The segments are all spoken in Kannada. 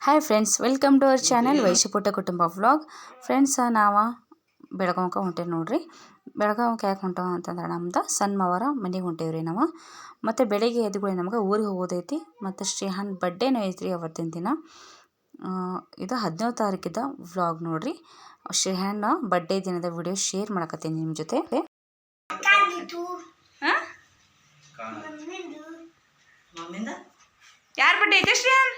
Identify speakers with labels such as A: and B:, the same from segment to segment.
A: Hi friends, welcome to our channel ವೈಶಿಪುಟ್ಟ ಕುಟುಂಬ ವ್ಲಾಗ್. ಫ್ರೆಂಡ್ಸ್, ನಾವು ಬೆಳಗಾವಕ್ಕೆ ಹೊಂಟೇವಿ ನೋಡ್ರಿ. ಬೆಳಗಾವಕ್ಕೆ ಯಾಕೆ ಹೊಂಟವ ಅಂತಂದ್ರೆ ನಮ್ದು ಸಣ್ಣಮ್ಮವರ ಮನೆಗೆ ಹೊಂಟೇವ್ರಿ ನಾವು. ಮತ್ತು ಬೆಳಿಗ್ಗೆ ಎದ್ದುಗಳು ನಮ್ಗೆ ಊರಿಗೆ ಹೋಗೋದೈತಿ. ಮತ್ತು ಶ್ರೀಹಾನ್ ಬರ್ಡೇನೂ ಐತ್ರಿ ಅವತ್ತಿನ ದಿನ. ಇದು 17ನೇ ತಾರೀಕಿದ ವ್ಲಾಗ್ ನೋಡ್ರಿ. ಶ್ರೀಹಾನ್ ಬರ್ಡೇ ದಿನದ ವಿಡಿಯೋ ಶೇರ್ ಮಾಡಕತ್ತೀನಿ ನಿಮ್ಮ ಜೊತೆ. ಯಾರ ಬರ್ಡೇ ಐತೆ ಶ್ರೀಹಾನ್?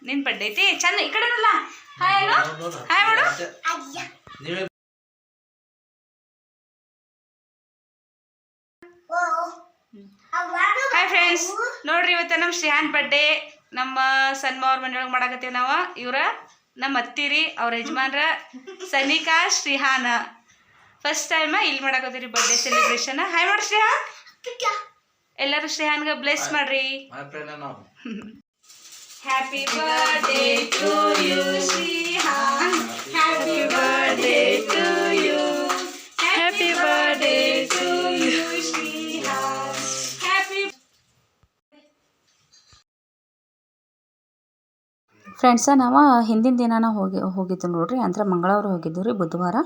A: ನಿನ್ ಬರ್ಡೇ ಐತಿ. ಚಂದ ಈ ಕಡೆನಲ್ಲ. ಹಾಯ್ ಹಾಯ್ ಮಾಡು. ಹಾಯ್ ಫ್ರೆಂಡ್ಸ್, ನೋಡ್ರಿ ಇವತ್ತ ನಮ್ಮ ಶ್ರೀಹಾನ್ ಬರ್ಡೇ ನಮ್ಮ ಸಣ್ಣಮ್ಮವ್ರ ಮನೆಯೊಳಗೆ ಮಾಡಾಕತ್ತೀವಿ ನಾವು. ಇವ್ರ ನಮ್ಮ ಅತ್ತಿರಿ, ಅವ್ರ ಯಜಮಾನ್ರ ಸನಿಕಾ ಶ್ರೀಹಾನ. ಫಸ್ಟ್ ಟೈಮ್ ಇಲ್ಲಿ ಮಾಡಾಕತ್ತೀರಿ ಬರ್ಡೇ ಸೆಲೆಬ್ರೇಷನ್. ಹಾಯ್ ಮಾಡಿ ಶ್ರೀಹಾನ್. ಎಲ್ಲರೂ ಶ್ರೀಹಾನ್ಗೆ ಬ್ಲೆಸ್ ಮಾಡ್ರಿ. Happy birthday to you, Shrihan. Happy birthday to you. Happy birthday to you, Shrihan. Happy. Friends, ನಾವು ಹಿಂದಿನ ದಿನ ಹೋಗಿದ್ದು ನೋಡ್ರಿ. ಅಂದ್ರೆ ಮಂಗಳವಾರ ಹೋಗಿದ್ದು ರೀ. ಬುಧವಾರ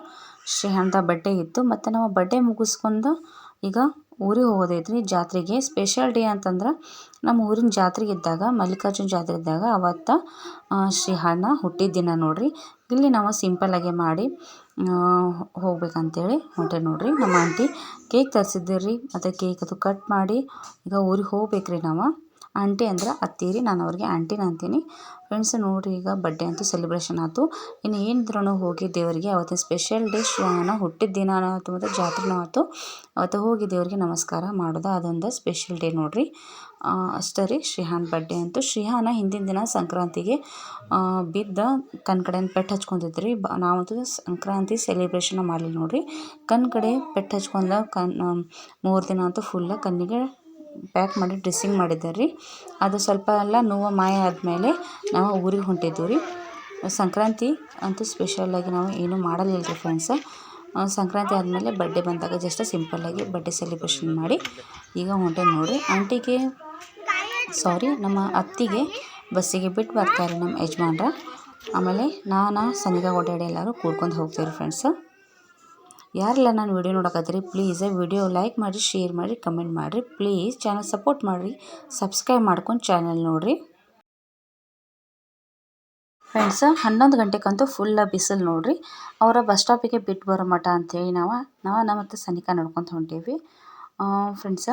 A: ಶ್ರೀಹಾನ್ದ ಬರ್ಡೇ ಇತ್ತು. ಮತ್ತು ನಾವು ಬರ್ಡೇ ಮುಗಿಸ್ಕೊಂಡು ಈಗ ಊರಿಗೆ ಹೋಗೋದೈತ್ರಿ ಜಾತ್ರೆಗೆ. ಸ್ಪೆಷಲ್ ಡೇ ಅಂತಂದ್ರೆ ನಮ್ಮ ಊರಿನ ಜಾತ್ರೆ ಇದ್ದಾಗ, ಮಲ್ಲಿಕಾರ್ಜುನ ಜಾತ್ರೆ ಇದ್ದಾಗ ಅವತ್ತು ಶ್ರೀಹಾನ್ನ ಹುಟ್ಟಿದ ದಿನ ನೋಡ್ರಿ. ಇಲ್ಲಿ ನಾವು ಸಿಂಪಲ್ಲಾಗೆ ಮಾಡಿ ಹೋಗ್ಬೇಕಂತೇಳಿ ಹೊಂಟೆ ನೋಡ್ರಿ. ನಮ್ಮ ಆಂಟಿ ಕೇಕ್ ತರಿಸಿದ್ದೀರಿ. ಮತ್ತು ಕೇಕ್ ಅದು ಕಟ್ ಮಾಡಿ ಈಗ ಊರಿಗೆ ಹೋಗ್ಬೇಕ್ರಿ ನಾವು. ಆಂಟಿ ಅಂದ್ರೆ ಅತ್ತೀರಿ, ನಾನು ಅವ್ರಿಗೆ ಆಂಟಿನ ಅಂತೀನಿ. ಫ್ರೆಂಡ್ಸ್ ನೋಡಿರಿ, ಈಗ ಬರ್ಡೇ ಅಂತೂ ಸೆಲೆಬ್ರೇಷನ್ ಆಯ್ತು. ಇನ್ನು ಏನಿದ್ರೂ ಹೋಗಿ ದೇವರಿಗೆ ಅವತ್ತಿನ ಸ್ಪೆಷಲ್ ಡೇ ಶ್ರೀಹಾನ ಹುಟ್ಟಿದ ದಿನ ಆಯ್ತು ಮತ್ತು ಜಾತ್ರೆನೂ ಆಯ್ತು. ಅವತ್ತು ಹೋಗಿ ದೇವರಿಗೆ ನಮಸ್ಕಾರ ಮಾಡೋದು ಅದೊಂದು ಸ್ಪೆಷಲ್ ಡೇ ನೋಡಿರಿ. ಅಷ್ಟೇ ರೀ ಶ್ರೀಹಾನ್ ಬರ್ಡೇ ಅಂತೂ. ಶ್ರೀಹಾನ ಹಿಂದಿನ ದಿನ ಸಂಕ್ರಾಂತಿಗೆ ಬಿದ್ದ ಕಡೆ ಪೆಟ್ಟು ಹಚ್ಕೊಂಡಿದ್ರಿ. ನಾವಂತೂ ಸಂಕ್ರಾಂತಿ ಸೆಲೆಬ್ರೇಷನ್ ಮಾಡಲಿಲ್ಲ ನೋಡಿರಿ. ಕಡೆ ಪೆಟ್ಟು ಹಚ್ಕೊಂಡ 3 ದಿನ ಅಂತೂ ಫುಲ್ಲ ಕಣ್ಣಿಗೆ ಪ್ಯಾಕ್ ಮಾಡಿ ಡ್ರೆಸ್ಸಿಂಗ್ ಮಾಡಿದ್ದಾರೆ ರೀ. ಅದು ಸ್ವಲ್ಪ ಎಲ್ಲ ನೋವು ಮಾಯ ಆದಮೇಲೆ ನಾವು ಊರಿಗೆ ಹೊಂಟಿದ್ದೀವಿ ರೀ. ಸಂಕ್ರಾಂತಿ ಅಂತೂ ಸ್ಪೆಷಲಾಗಿ ನಾವು ಏನೂ ಮಾಡಲಿಲ್ಲ ರೀ ಫ್ರೆಂಡ್ಸ. ಸಂಕ್ರಾಂತಿ ಆದಮೇಲೆ ಬರ್ಡೇ ಬಂದಾಗ ಜಸ್ಟ್ ಸಿಂಪಲ್ಲಾಗಿ ಬರ್ಡೇ ಸೆಲೆಬ್ರೇಷನ್ ಮಾಡಿ ಈಗ ಹೊಂಟೆ ನೋಡಿರಿ. ಆಂಟಿಗೆ ನಮ್ಮ ಅತ್ತಿಗೆ ಬಸ್ಸಿಗೆ ಬಿಟ್ಟು ಬರ್ತಾರೆ ನಮ್ಮ ಯಜಮಾನ್ರ. ಆಮೇಲೆ ನಾನು ಸನಿಗಾ ಓಡಾಡಿ ಎಲ್ಲರೂ ಕೂಡ್ಕೊಂಡು ಹೋಗ್ತೀವಿ ಫ್ರೆಂಡ್ಸ. ಯಾರೆಲ್ಲ ನಾನು ವಿಡಿಯೋ ನೋಡಕತ್ತೀರಿ ಪ್ಲೀಸ್ ವಿಡಿಯೋ ಲೈಕ್ ಮಾಡಿ, ಶೇರ್ ಮಾಡಿ, ಕಮೆಂಟ್ ಮಾಡಿರಿ. ಪ್ಲೀಸ್ ಚಾನಲ್ ಸಪೋರ್ಟ್ ಮಾಡಿರಿ. ಸಬ್ಸ್ಕ್ರೈಬ್ ಮಾಡ್ಕೊಂಡು ಚಾನಲ್ ನೋಡಿರಿ ಫ್ರೆಂಡ್ಸ. 11 ಗಂಟೆಗಂತೂ ಫುಲ್ಲ ಬಿಸಿಲು ನೋಡಿರಿ. ಅವರ ಬಸ್ ಸ್ಟಾಪಿಗೆ ಬಿಟ್ಟು ಬರೋ ಮಠ ಅಂಥೇಳಿ ನಾವು ಮತ್ತು ಸನಿಕಾ ನಡ್ಕೊತ ಹೊಂಟೀವಿ ಫ್ರೆಂಡ್ಸ.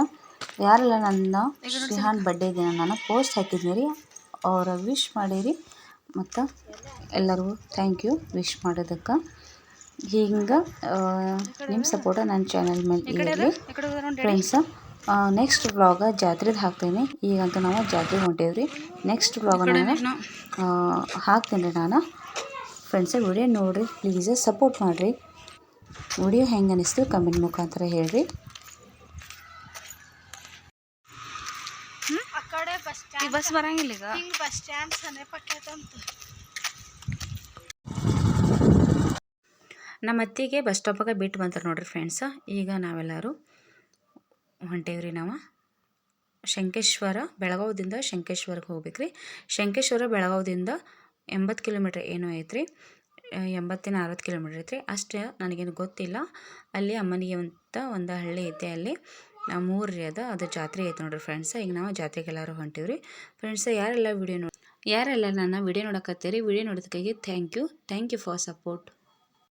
A: ಯಾರೆಲ್ಲ ನನ್ನ ಶ್ರೀಹಾನ್ ಬರ್ಡೇ ದಿನ ನಾನು ಪೋಸ್ಟ್ ಹಾಕಿದ್ನಿ ರೀ, ಅವರ ವಿಶ್ ಮಾಡಿರಿ. ಮತ್ತು ಎಲ್ಲರಿಗೂ ಥ್ಯಾಂಕ್ ಯು ವಿಶ್ ಮಾಡೋದಕ್ಕೆ. ಹಿಂಗೆ ನಿಮ್ಮ ಸಪೋರ್ಟ ನನ್ನ ಚಾನಲ್ ಮೇಲೆ ಇರಲಿ ಫ್ರೆಂಡ್ಸ. ನೆಕ್ಸ್ಟ್ ವ್ಲಾಗ ಜಾತ್ರೆದು ಹಾಕ್ತೀನಿ. ಈಗಂತೂ ನಾವು ಜಾತ್ರೆಗೆ ಹೊಂಟೇವ್ರಿ. ನೆಕ್ಸ್ಟ್ ವ್ಲಾಗನ್ನು ಹಾಕ್ತೀನಿ ರೀ ನಾನು. ಫ್ರೆಂಡ್ಸ ವಿಡಿಯೋ ನೋಡಿರಿ, ಪ್ಲೀಸ್ ಸಪೋರ್ಟ್ ಮಾಡಿರಿ. ವಿಡಿಯೋ ಹೆಂಗೆ ಅನ್ನಿಸ್ತು ಕಮೆಂಟ್ ಮುಖಾಂತರ ಹೇಳ್ರಿ. ಬಸ್ ಬರಂಗಿಲ್ಲ ಈಗ. ಬಸ್ ಸ್ಟ್ಯಾಂಡ್ ನಮ್ಮ ಅತ್ತಿಗೆ ಬಸ್ ಸ್ಟಾಪಾಗ ಬಿಟ್ಟು ಬಂತಾರೆ ನೋಡಿರಿ ಫ್ರೆಂಡ್ಸ. ಈಗ ನಾವೆಲ್ಲರೂ ಹೊಂಟೇವ್ರಿ ನಾವು ಶಂಕೇಶ್ವರ. ಬೆಳಗಾವದಿಂದ ಶಂಕೇಶ್ವರಕ್ಕೆ ಹೋಗ್ಬೇಕ್ರಿ. ಶಂಕೇಶ್ವರ ಬೆಳಗಾವದಿಂದ 80 ಕಿಲೋಮೀಟ್ರ್ ಏನೋ ಐತ್ರಿ. 80-60 ಕಿಲೋಮೀಟ್ರ್ ಐತ್ರಿ. ಅಷ್ಟೇ ನನಗೇನು ಗೊತ್ತಿಲ್ಲ. ಅಲ್ಲಿ ಅಮ್ಮನಿಗೆ ಅಂತ ಒಂದು ಹಳ್ಳಿ ಐತೆ, ಅಲ್ಲಿ ಮೂರ್ರಿ ಅದು ಜಾತ್ರೆ ಐತೆ ನೋಡಿರಿ ಫ್ರೆಂಡ್ಸ. ಈಗ ನಾವು ಜಾತ್ರೆಗೆಲ್ಲರೂ ಹೊಂಟೀವ್ರಿ ಫ್ರೆಂಡ್ಸ. ಯಾರೆಲ್ಲ ನನ್ನ ವಿಡಿಯೋ ನೋಡಕತ್ತೀರಿ, ವಿಡಿಯೋ ನೋಡೋದಕ್ಕಾಗಿ ಥ್ಯಾಂಕ್ ಯು ಫಾರ್ ಸಪೋರ್ಟ್.